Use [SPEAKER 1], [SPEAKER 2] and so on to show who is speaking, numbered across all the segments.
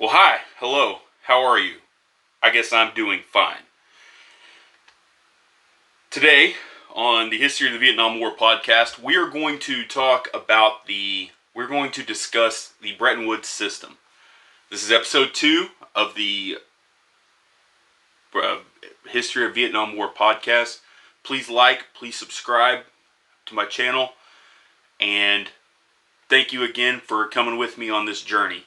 [SPEAKER 1] Well, hi, hello, how are you? I guess I'm doing fine. Today, on the History of the Vietnam War podcast, we are going to we're going to discuss the Bretton Woods system. This is episode 2 of the uh, History of Vietnam War podcast. Please please subscribe to my channel, and thank you again for coming with me on this journey.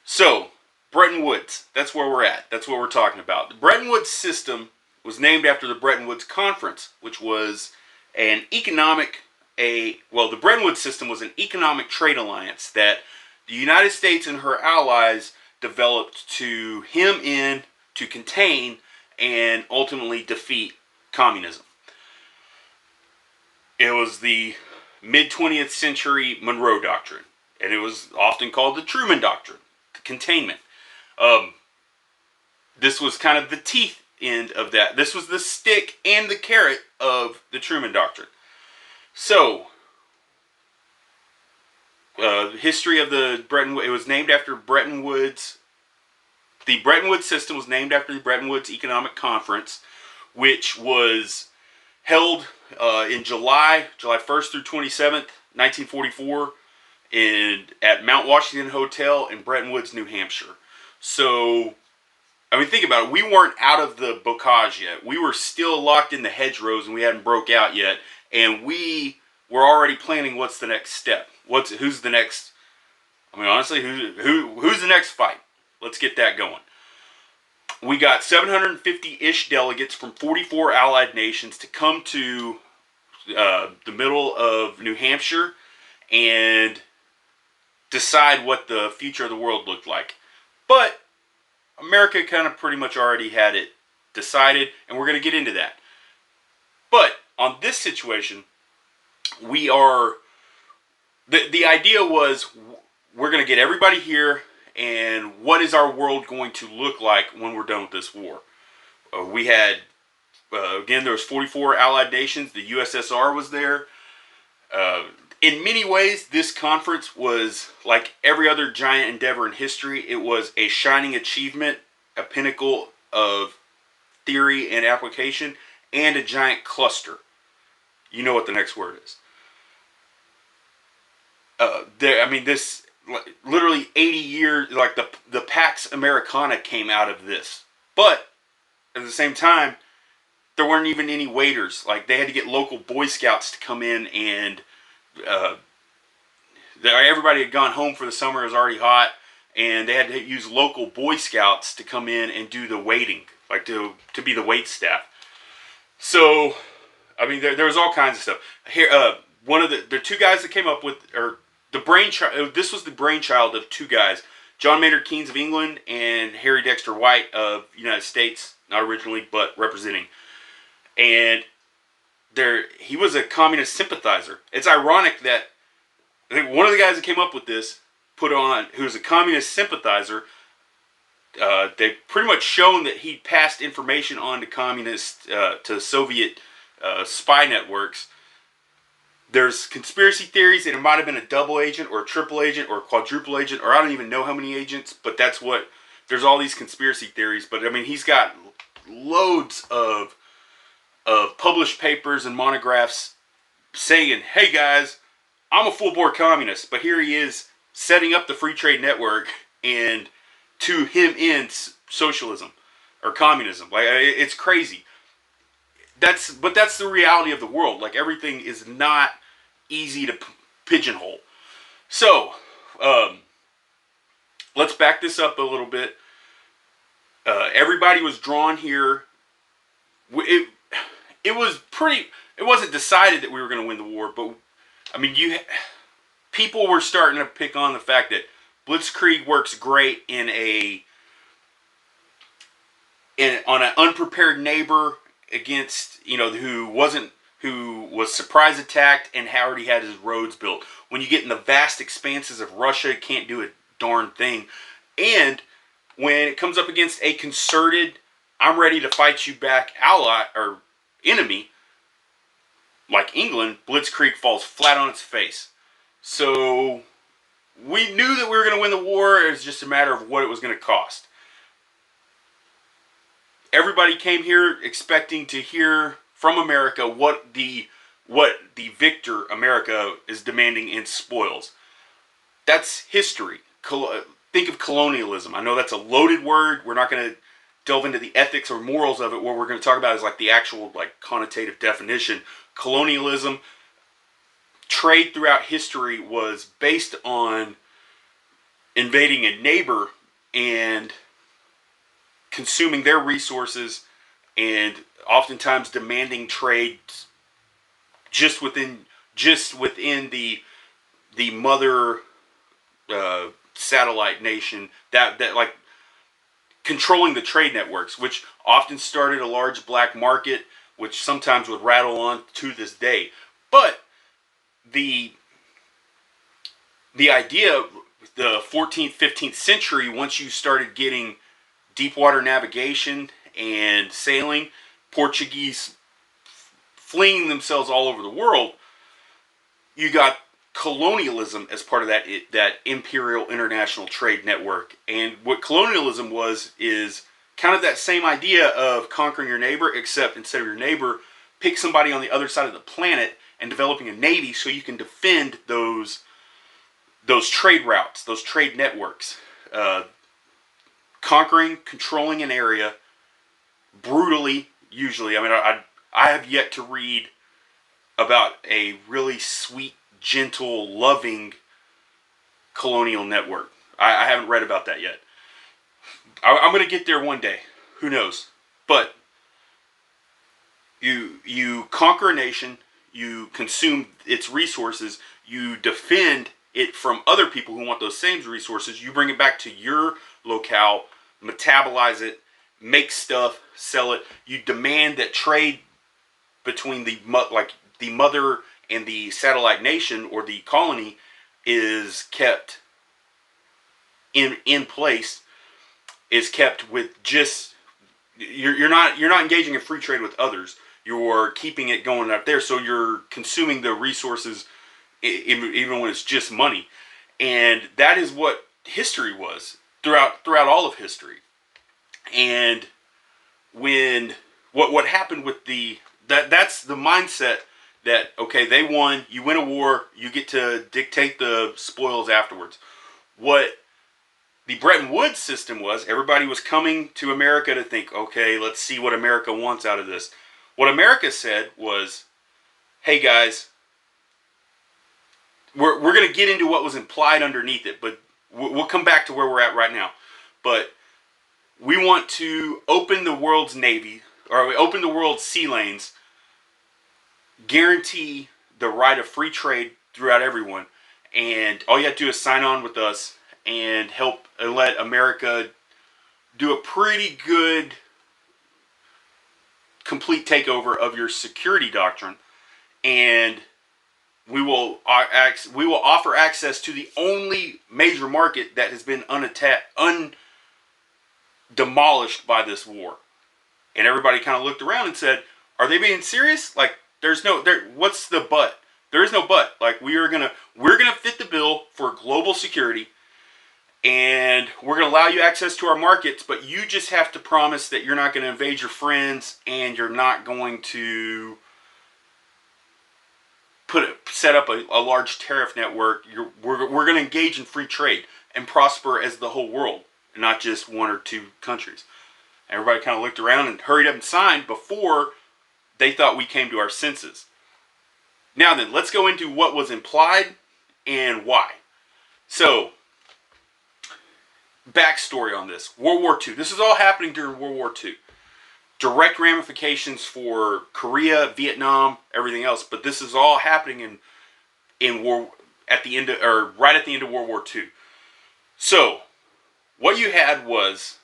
[SPEAKER 1] So, Bretton Woods, that's where we're at. That's what we're talking about. The Bretton Woods system was named after the Bretton Woods Conference, which was the Bretton Woods system was an economic trade alliance that the United States and her allies developed to hem in, to contain, and ultimately defeat communism. It was the mid-20th century Monroe Doctrine, and it was often called the Truman Doctrine, the containment. This was kind of the teeth end of that. This was the stick and the carrot of the Truman Doctrine. So, history of the it was named after Bretton Woods. The Bretton Woods system was named after the Bretton Woods Economic Conference, which was held in July 1st through 27th, 1944, at Mount Washington Hotel in Bretton Woods, New Hampshire. So, I mean, think about it. We weren't out of the bocage yet. We were still locked in the hedgerows, and we hadn't broke out yet. And we were already planning what's the next step. Who's the next? I mean, honestly, who's the next fight? Let's get that going. We got 750-ish delegates from 44 allied nations to come to the middle of New Hampshire and decide what the future of the world looked like. But America kind of pretty much already had it decided, and we're going to get into that. But on this situation, the idea was we're going to get everybody here, and what is our world going to look like when we're done with this war? We had, again, there was 44 allied nations. The USSR was there. In many ways, this conference was like every other giant endeavor in history. It was a shining achievement, a pinnacle of theory and application, and a giant cluster. You know what the next word is. This literally 80 years, like the Pax Americana came out of this. But at the same time, there weren't even any waiters. Like, they had to get local Boy Scouts to come in, and everybody had gone home for the summer. It was already hot, and they had to use local Boy Scouts to come in and do the waiting, like to be the wait staff. So, I mean, there was all kinds of stuff. Here, one of the two guys that came up with, or the brainchild. This was the brainchild of two guys, John Maynard Keynes of England and Harry Dexter White of the United States, not originally but representing. And he was a communist sympathizer. It's ironic that I think one of the guys that came up with this who was a communist sympathizer. They've pretty much shown that he passed information on to to Soviet spy networks. There's conspiracy theories that it might have been a double agent or a triple agent or a quadruple agent, or I don't even know how many agents, but there's all these conspiracy theories. But I mean, he's got loads of published papers and monographs saying, hey guys, I'm a full-bore communist, but here he is setting up the free trade network and to him in socialism or communism. Like, it's crazy. But that's the reality of the world. Like, everything is not easy to pigeonhole. So, let's back this up a little bit. Everybody was drawn here. It wasn't decided that we were going to win the war, but I mean, people were starting to pick on the fact that blitzkrieg works great on an unprepared neighbor against, who was surprise attacked and already had his roads built. When you get in the vast expanses of Russia, it can't do a darn thing. And when it comes up against a concerted, I'm ready to fight you back ally or enemy, like England, blitzkrieg falls flat on its face. So we knew that we were going to win the war. It was just a matter of what it was going to cost. Everybody came here expecting to hear from America what the victor America is demanding in spoils. That's history. Think of colonialism. I know that's a loaded word. We're not going to delve into the ethics or morals of it. What we're going to talk about is like the actual like connotative definition. Colonialism, trade throughout history was based on invading a neighbor and consuming their resources, and oftentimes demanding trade just within the mother satellite nation, that like controlling the trade networks, which often started a large black market, which sometimes would rattle on to this day. But the idea of the 14th, 15th century, once you started getting deep water navigation and sailing, Portuguese fleeing themselves all over the world, you got colonialism as part of that imperial international trade network. And what colonialism is kind of that same idea of conquering your neighbor, except instead of your neighbor, pick somebody on the other side of the planet and developing a navy so you can defend those trade routes, those trade networks. Conquering, controlling an area brutally, usually. I mean, I have yet to read about a really sweet, gentle, loving colonial network. I haven't read about that yet. I'm going to get there one day. Who knows? But you conquer a nation, you consume its resources, you defend it from other people who want those same resources, you bring it back to your locale, metabolize it, make stuff, sell it. You demand that trade between the mother and the satellite nation or the colony is kept in place, is kept with just you're not engaging in free trade with others. You're keeping it going up there, so you're consuming the resources even when it's just money. And that is what history was throughout all of history. And when what happened with that's the mindset that, okay, they won, you win a war, you get to dictate the spoils afterwards. What the Bretton Woods system was, everybody was coming to America to think, okay, let's see what America wants out of this. What America said was, hey guys, we're going to get into what was implied underneath it, but we'll come back to where we're at right now. But we want to open the world's navy, or we open the world's sea lanes, guarantee the right of free trade throughout everyone, and all you have to do is sign on with us and help and let America do a pretty good complete takeover of your security doctrine, and we will offer access to the only major market that has been demolished by this war. And everybody kind of looked around and said, are they being serious? Like, what's the but? There is no but. Like, we're gonna fit the bill for global security, and we're gonna allow you access to our markets, but you just have to promise that you're not gonna invade your friends, and you're not going to set up a large tariff network. We're going to engage in free trade and prosper as the whole world, and not just one or two countries. Everybody kind of looked around and hurried up and signed before they thought we came to our senses. Now then, let's go into what was implied and why. So, backstory on this. World War II. This is all happening during World War II. Direct ramifications for Korea, Vietnam, everything else, but this is all happening in war at the end of, or right at the end of World War II. So, what you had was,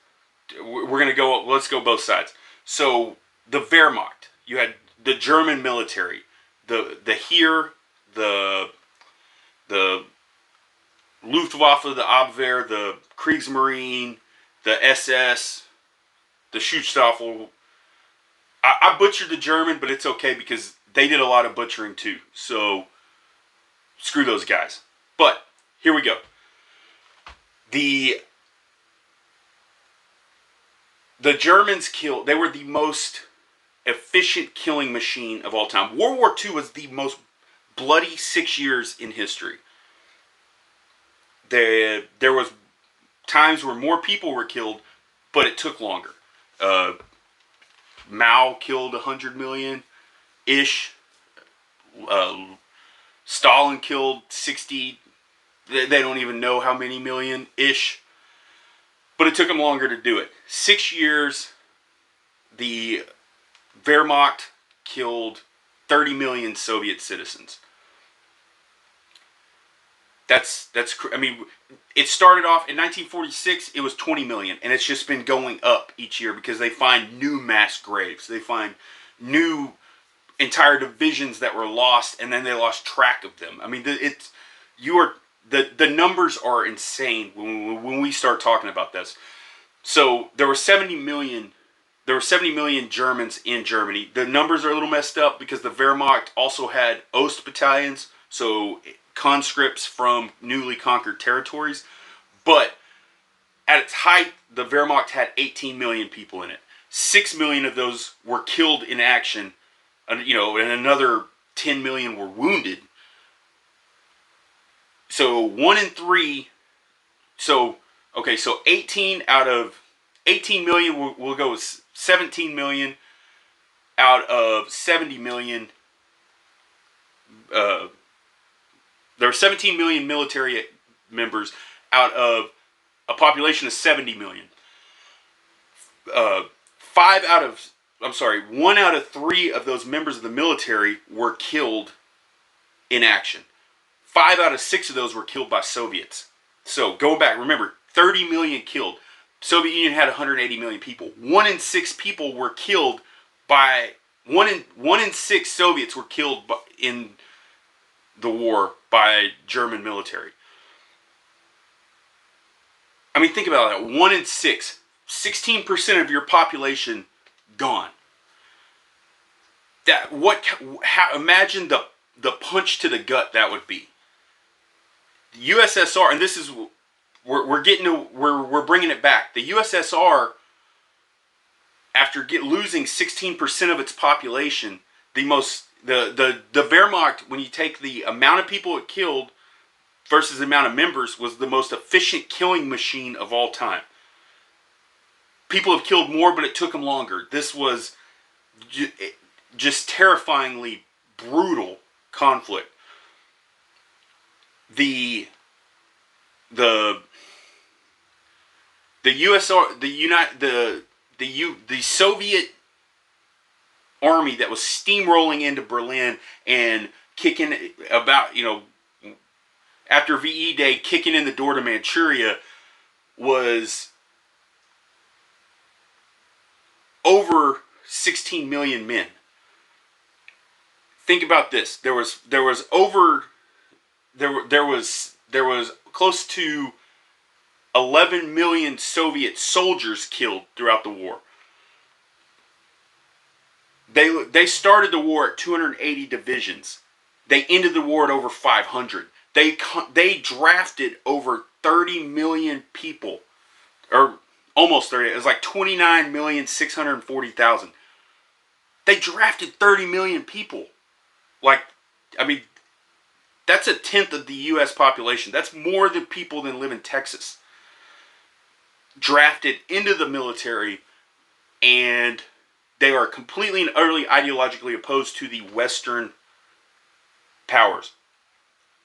[SPEAKER 1] let's go both sides. So, the Wehrmacht, you had the German military, the Heer, the Luftwaffe, the Abwehr, the Kriegsmarine, the SS, the Schutzstaffel. I butchered the German, but it's okay because they did a lot of butchering too. So, screw those guys. But, here we go. The Germans killed. They were the most efficient killing machine of all time. World War II was the most bloody 6 years in history. There was times where more people were killed, but it took longer. Mao killed 100 million ish. Stalin killed 60. They don't even know how many million ish. But it took them longer to do it. 6 years, the Wehrmacht killed 30 million Soviet citizens. I mean, it started off in 1946, it was 20 million, and it's just been going up each year because they find new mass graves. They find new entire divisions that were lost, and then they lost track of them. I mean, the numbers are insane when we start talking about this. So there were 70 million Germans in Germany. The numbers are a little messed up because the Wehrmacht also had Ost battalions, so conscripts from newly conquered territories. But at its height, the Wehrmacht had 18 million people in it. 6 million of those were killed in action, and another 10 million were wounded. So 1 in 3. So 18 out of 18 million, we'll go with 17 million out of 70 million. There are 17 million military members out of a population of 70 million. 1 out of 3 of those members of the military were killed in action. 5 out of 6 of those were killed by Soviets. So going back, remember, 30 million killed. Soviet Union had 180 million people. 1 in 6 people were killed by 1 in 6 Soviets were killed in the war by German military. I mean, think about that. 1 in 6, 16% of your population gone. Imagine the punch to the gut that would be. The USSR, and this is we're bringing it back. The USSR, after losing 16% of its population, the Wehrmacht, when you take the amount of people it killed versus the amount of members, was the most efficient killing machine of all time. People have killed more, but it took them longer. This was just terrifyingly brutal conflict. The Soviet army that was steamrolling into Berlin and kicking after VE Day, kicking in the door to Manchuria, was over 16 million men. Think about this. There was close to 11 million Soviet soldiers killed throughout the war. They started the war at 280 divisions. They ended the war at over 500. They drafted over 30 million people, or almost 30. It was like 29,640,000. They drafted 30 million people. That's a tenth of the U.S. population. That's more than people that live in Texas. Drafted into the military, and they are completely and utterly ideologically opposed to the Western powers.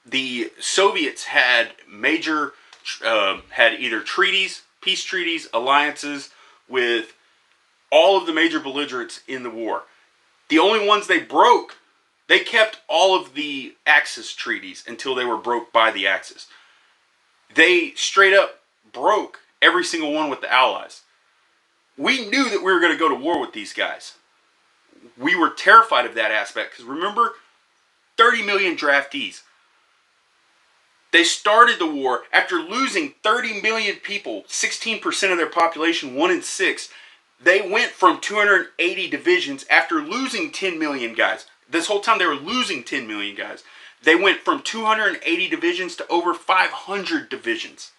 [SPEAKER 1] The Soviets had either treaties, peace treaties, alliances with all of the major belligerents in the war. The only ones they broke, they kept all of the Axis treaties until they were broke by the Axis. They straight up broke every single one with the Allies. We knew that we were going to go to war with these guys. We were terrified of that aspect because remember, 30 million draftees. They started the war after losing 30 million people, 16% of their population, 1 in 6. They went from 280 divisions after losing 10 million guys. This whole time they were losing 10 million guys. They went from 280 divisions to over 500 divisions.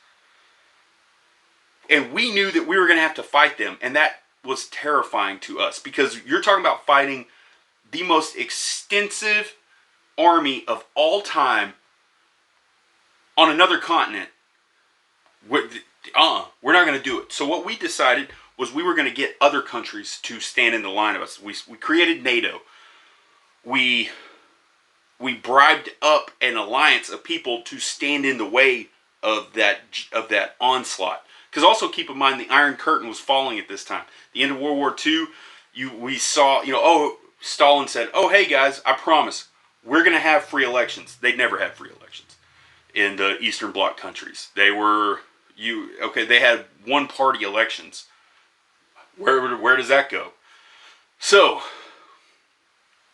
[SPEAKER 1] And we knew that we were going to have to fight them, and that was terrifying to us, because you're talking about fighting the most extensive army of all time on another continent. We're not going to do it. So what we decided was we were going to get other countries to stand in the line of us. We created NATO. We bribed up an alliance of people to stand in the way of that onslaught. Because also keep in mind, the Iron Curtain was falling at this time. The end of World War II, we saw, Stalin said, "Oh, hey guys, I promise, we're going to have free elections." They'd never had free elections in the Eastern Bloc countries. They had one-party elections. Where does that go? So,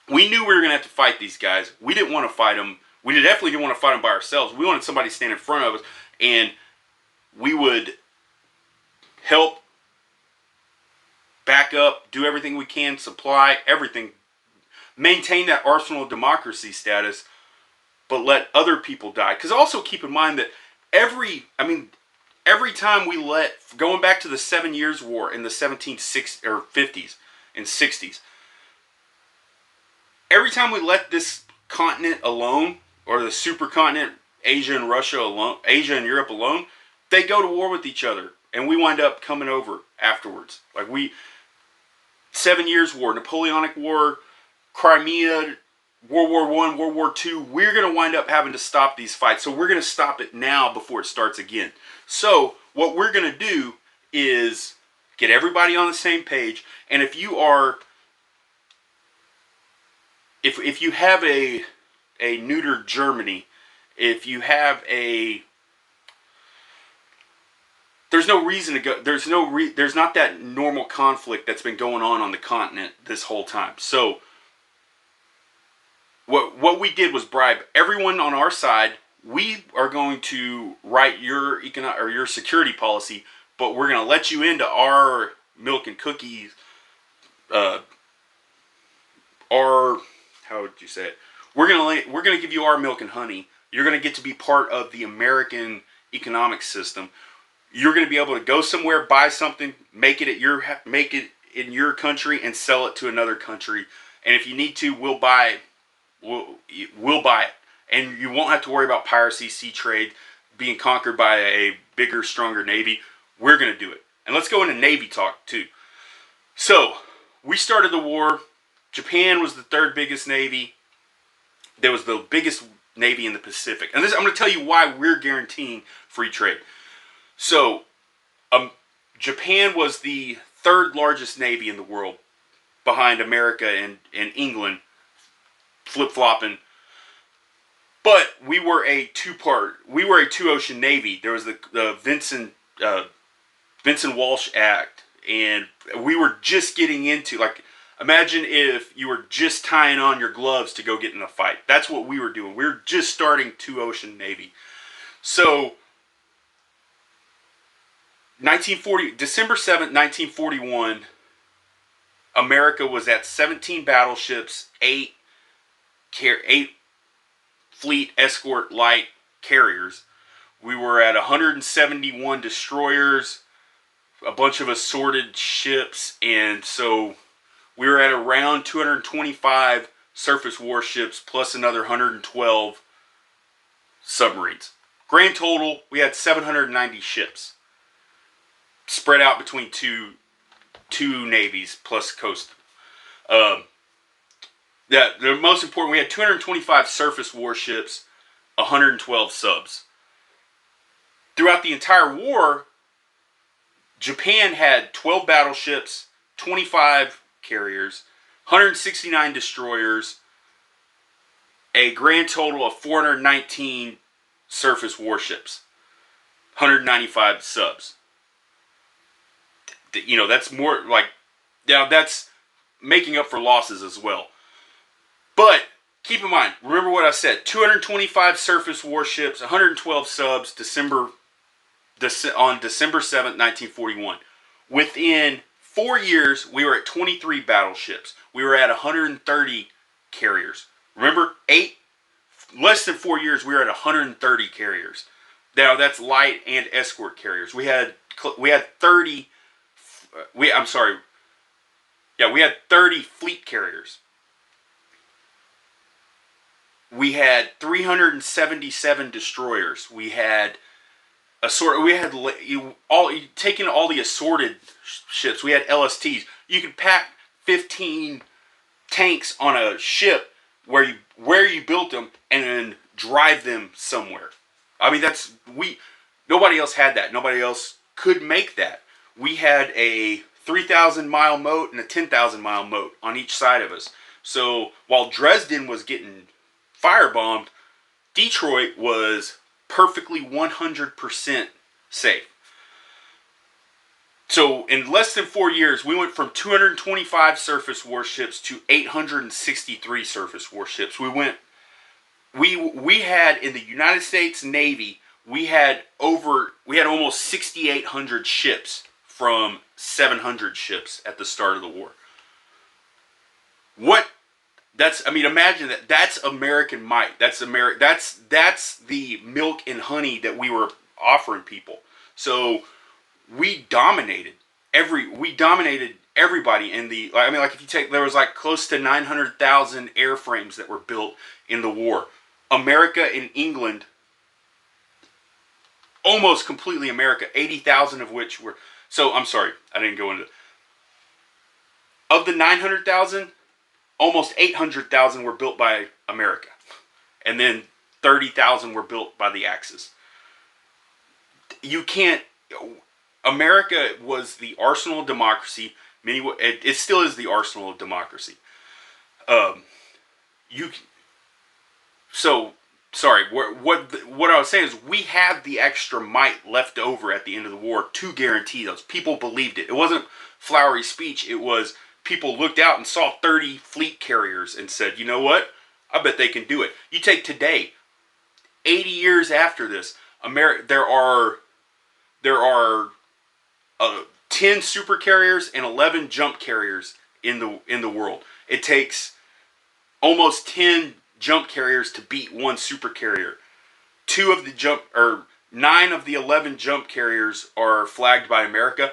[SPEAKER 1] we knew we were going to have to fight these guys. We didn't want to fight them. We definitely didn't want to fight them by ourselves. We wanted somebody to stand in front of us, and we would help, back up, do everything we can, supply everything, maintain that arsenal of democracy status, but let other people die. Because also keep in mind that every time we going back to the 7 Years' War in the 1760s or 50s and 60s, every time we let this continent alone, or the supercontinent, Asia and Europe alone, they go to war with each other, and we wind up coming over afterwards. 7 Years' War, Napoleonic War, Crimea, World War I, World War II, we're going to wind up having to stop these fights. So we're going to stop it now before it starts again. So what we're going to do is get everybody on the same page. And if you are, if you have a neutered Germany, if you have there's no reason to go. There's not that normal conflict that's been going on the continent this whole time. So what we did was bribe everyone on our side. We are going to write your your security policy, but we're going to let you into our milk and cookies. How would you say it? We're gonna give you our milk and honey. You're gonna get to be part of the American economic system. You're going to be able to go somewhere, buy something, make it in your country, and sell it to another country. And if you need to, we'll buy it, and you won't have to worry about piracy, sea trade, being conquered by a bigger, stronger navy. We're going to do it. And let's go into Navy talk too. So we started the war. Japan was the third biggest navy. There was the biggest navy in the Pacific. And I'm going to tell you why we're guaranteeing free trade. So, Japan was the third largest navy in the world, behind America and England, flip-flopping. But we were a two-ocean navy. There was the Vincent Walsh Act, and we were just getting into, imagine if you were just tying on your gloves to go get in a fight. That's what we were doing. We were just starting two-ocean navy. So, December 7th, 1941, America was at 17 battleships, 8 fleet escort light carriers. We were at 171 destroyers, a bunch of assorted ships, and so we were at around 225 surface warships plus another 112 submarines. Grand total, we had 790 ships spread out between two navies plus coast. The most important, we had 225 surface warships, 112 subs. Throughout the entire war, Japan had 12 battleships, 25 carriers, 169 destroyers, a grand total of 419 surface warships, 195 subs. That's more that's making up for losses as well. But keep in mind, remember what I said, 225 surface warships, 112 subs, on December 7th, 1941. Within 4 years, we were at 23 battleships. We were at 130 carriers. Remember, less than 4 years, we were at 130 carriers. Now, that's light and escort carriers. We had we had 30. I'm sorry. Yeah, we had 30 fleet carriers. We had 377 destroyers. We had all taking all the assorted ships. We had LSTs. You could pack 15 tanks on a ship where you built them and then drive them somewhere. I mean, nobody else had that. Nobody else could make that. We had a 3,000 mile moat and a 10,000 mile moat on each side of us. So while Dresden was getting firebombed, Detroit was perfectly 100% safe. So in less than 4 years, we went from 225 surface warships to 863 surface warships. We had in the United States Navy, we had almost 6,800 ships from 700 ships at the start of the war. Imagine that. That's American might. That's the milk and honey that we were offering people. So we dominated everybody in the. If you take, there was like close to 900,000 airframes that were built in the war. America and England, almost completely America. 80,000 of which were. So I'm sorry, I didn't go into. Of the 900,000. Almost 800,000 were built by America. And then 30,000 were built by the Axis. America was the arsenal of democracy. It still is the arsenal of democracy. Sorry. What I was saying is we have the extra might left over at the end of the war to guarantee those. People believed it. It wasn't flowery speech. It was people looked out and saw 30 fleet carriers and said, you know what? I bet they can do it. You take today, 80 years after this, there are 10 super carriers and 11 jump carriers in the world. It takes almost 10 jump carriers to beat one super carrier. 9 of the 11 jump carriers are flagged by America.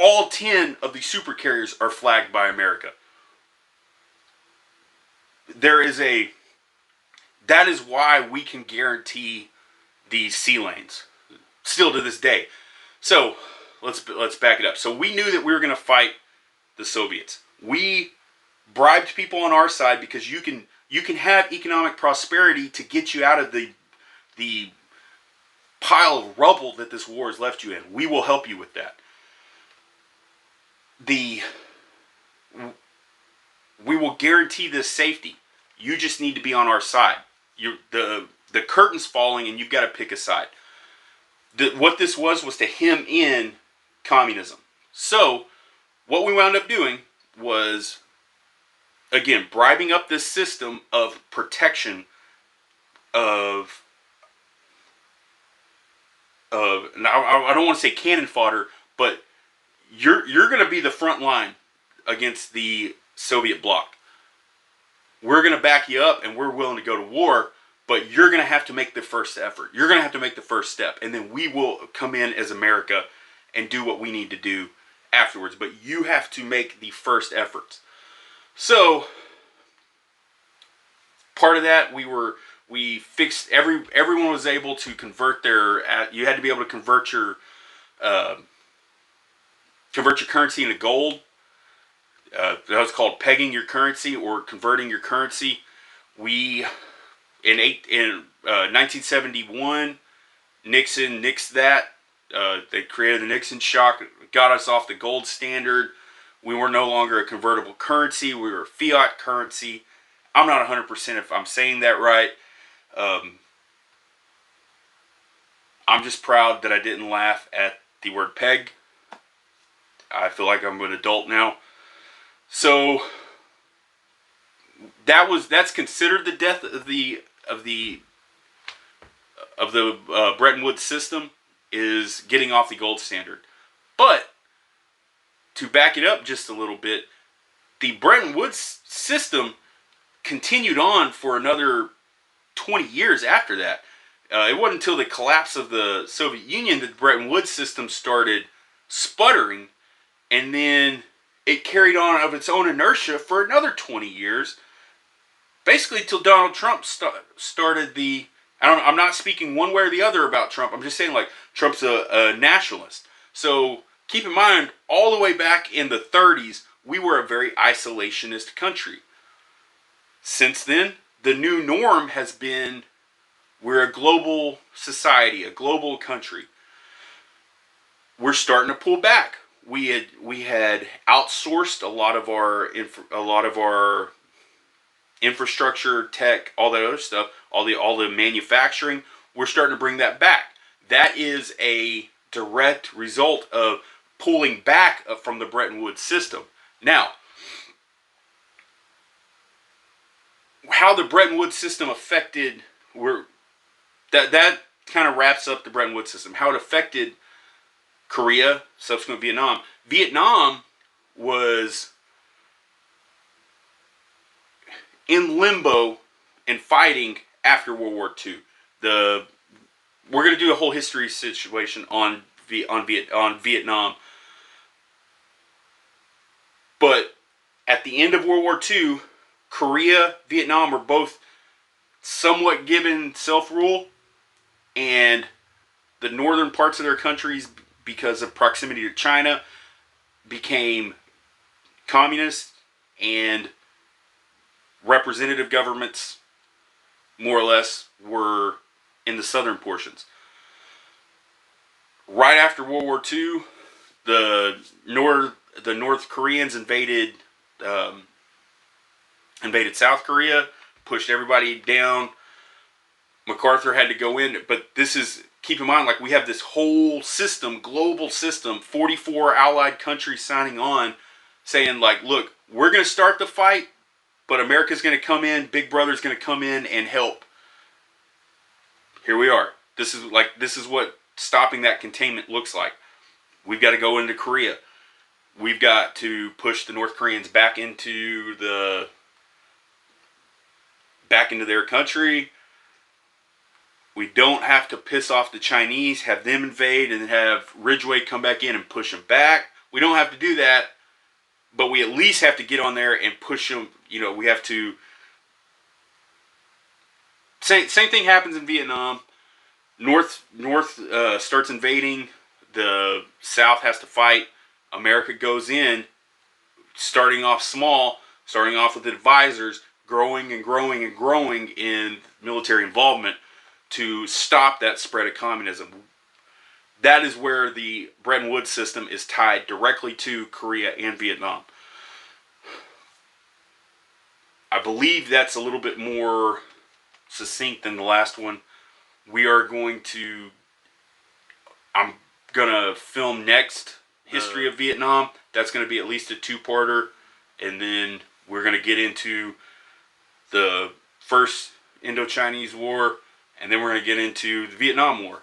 [SPEAKER 1] All 10 of the super carriers are flagged by America. That is why we can guarantee these sea lanes, still to this day. So let's back it up. So we knew that we were going to fight the Soviets. We bribed people on our side because you can have economic prosperity to get you out of the pile of rubble that this war has left you in. We will help you with that. We will guarantee this safety. You just need to be on our side. The curtain's falling and you've got to pick a side. What this was to hem in communism. So what we wound up doing was, again, bribing up this system of protection of now I don't want to say cannon fodder, but you're going to be the front line against the Soviet bloc. We're going to back you up and we're willing to go to war, but you're going to have to make the first effort. You're going to have to make the first step, and then we will come in as America and do what we need to do afterwards. But you have to make the first efforts. So part of that, we fixed everyone was able to convert you had to be able to convert your currency into gold. That was called pegging your currency or converting your currency. In 1971, Nixon nixed that. They created the Nixon shock, got us off the gold standard. We were no longer a convertible currency. We were a fiat currency. I'm not 100% if I'm saying that right. I'm just proud that I didn't laugh at the word peg. I feel like I'm an adult now. So that's considered the death of the Bretton Woods system, is getting off the gold standard. But to back it up just a little bit, the Bretton Woods system continued on for another 20 years after that. It wasn't until the collapse of the Soviet Union that the Bretton Woods system started sputtering, and then it carried on of its own inertia for another 20 years, basically till Donald Trump started the. I'm not speaking one way or the other about Trump. I'm just saying, like, Trump's a nationalist. So keep in mind, all the way back in the 30s, we were a very isolationist country. Since then, the new norm has been we're a global society, a global country. We're starting to pull back. We had outsourced a lot of our infrastructure, tech, all that other stuff, all the manufacturing. We're starting to bring that back. That is a direct result of pulling back from the Bretton Woods system. Now, how the Bretton Woods system affected that kind of wraps up the Bretton Woods system. How it affected Korea, subsequent Vietnam. Vietnam was in limbo and fighting after World War II. We're going to do a whole history situation on Vietnam. But at the end of World War II, Korea, Vietnam were both somewhat given self-rule, and the northern parts of their countries, because of proximity to China, became communist, and representative governments, more or less, were in the southern portions. Right after World War II, the North Koreans invaded South Korea, pushed everybody down. MacArthur had to go in, but keep in mind, like, we have this whole system, global system, 44 allied countries signing on, saying, like, look, we're going to start the fight, but America's going to come in, Big Brother's going to come in and help. Here we are. This is what stopping that containment looks like. We've got to go into Korea. We've got to push the North Koreans back into their country. We don't have to piss off the Chinese, have them invade, and then have Ridgway come back in and push them back. We don't have to do that, but we at least have to get on there and push them. You know, we have to. Same thing happens in Vietnam. North starts invading. The South has to fight. America goes in, starting off small, starting off with advisors, growing and growing and growing in military involvement to stop that spread of communism. That is where the Bretton Woods system is tied directly to Korea and Vietnam. I believe that's a little bit more succinct than the last one. I'm going to film next history of Vietnam. That's going to be at least a two-parter. And then we're going to get into the first Indo-Chinese War. And then we're going to get into the Vietnam War.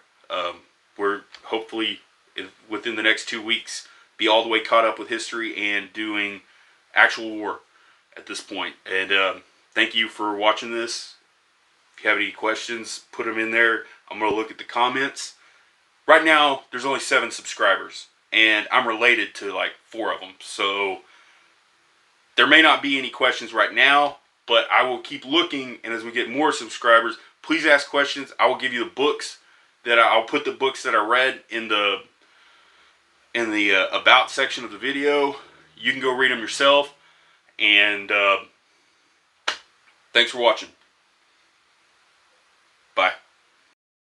[SPEAKER 1] We're hopefully, within the next 2 weeks, be all the way caught up with history and doing actual war at this point. And thank you for watching this. If you have any questions, put them in there. I'm going to look at the comments. Right now, there's only 7 subscribers. And I'm related to like 4 of them. So there may not be any questions right now. But I will keep looking. And as we get more subscribers, please ask questions. I will give you the books. I'll put the books that I read in the about section of the video. You can go read them yourself. And thanks for watching.